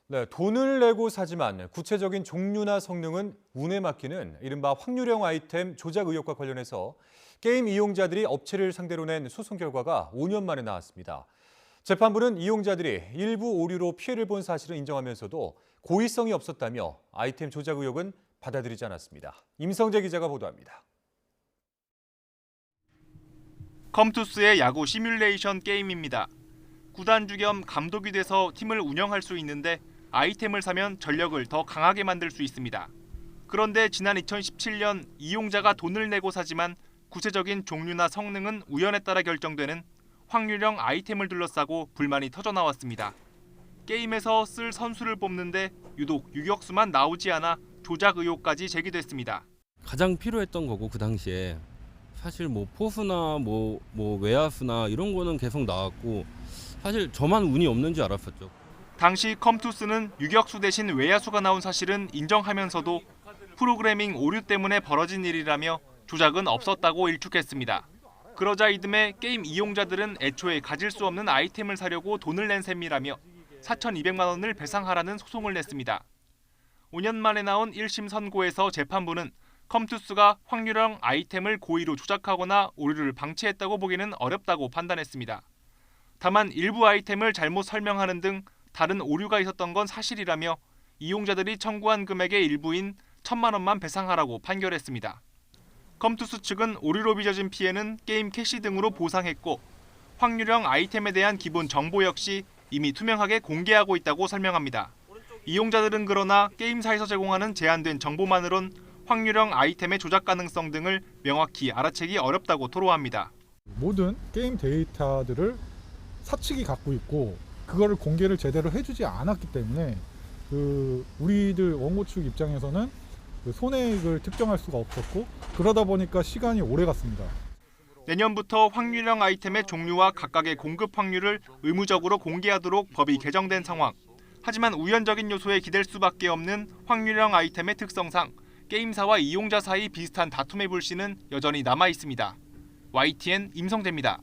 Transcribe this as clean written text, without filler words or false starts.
네, 돈을 내고 사지만 구체적인 종류나 성능은 운에 맡기는 이른바 확률형 아이템 조작 의혹과 관련해서 게임 이용자들이 업체를 상대로 낸 소송 결과가 5년 만에 나왔습니다. 재판부는 이용자들이 일부 오류로 피해를 본 사실을 인정하면서도 고의성이 없었다며 아이템 조작 의혹은 받아들이지 않았습니다. 임성재 기자가 보도합니다. 컴투스의 야구 시뮬레이션 게임입니다. 구단주 겸 감독이 돼서 팀을 운영할 수 있는데 아이템을 사면 전력을 더 강하게 만들 수 있습니다. 그런데 지난 2017년 이용자가 돈을 내고 사지만 구체적인 종류나 성능은 우연에 따라 결정되는 확률형 아이템을 둘러싸고 불만이 터져나왔습니다. 게임에서 쓸 선수를 뽑는데 유독 유격수만 나오지 않아 조작 의혹까지 제기됐습니다. 가장 필요했던 거고 그 당시에 사실 뭐 포수나 뭐 외야수나 이런 거는 계속 나왔고 사실 저만 운이 없는 줄 알았었죠. 당시 컴투스는 유격수 대신 외야수가 나온 사실은 인정하면서도 프로그래밍 오류 때문에 벌어진 일이라며 조작은 없었다고 일축했습니다. 그러자 이듬해 게임 이용자들은 애초에 가질 수 없는 아이템을 사려고 돈을 낸 셈이라며 4,200만 원을 배상하라는 소송을 냈습니다. 5년 만에 나온 1심 선고에서 재판부는 컴투스가 확률형 아이템을 고의로 조작하거나 오류를 방치했다고 보기는 어렵다고 판단했습니다. 다만 일부 아이템을 잘못 설명하는 등 다른 오류가 있었던 건 사실이라며 이용자들이 청구한 금액의 일부인 1,000만 원만 배상하라고 판결했습니다. 컴투스 측은 오류로 빚어진 피해는 게임 캐시 등으로 보상했고 확률형 아이템에 대한 기본 정보 역시 이미 투명하게 공개하고 있다고 설명합니다. 이용자들은 그러나 게임사에서 제공하는 제한된 정보만으론 확률형 아이템의 조작 가능성 등을 명확히 알아채기 어렵다고 토로합니다. 모든 게임 데이터들을 사측이 갖고 있고 그거를 공개를 제대로 해주지 않았기 때문에 우리들 원고 측 입장에서는 손해액을 특정할 수가 없었고 그러다 보니까 시간이 오래 갔습니다. 내년부터 확률형 아이템의 종류와 각각의 공급 확률을 의무적으로 공개하도록 법이 개정된 상황. 하지만 우연적인 요소에 기댈 수밖에 없는 확률형 아이템의 특성상 게임사와 이용자 사이 비슷한 다툼의 불씨는 여전히 남아 있습니다. YTN 임성재입니다.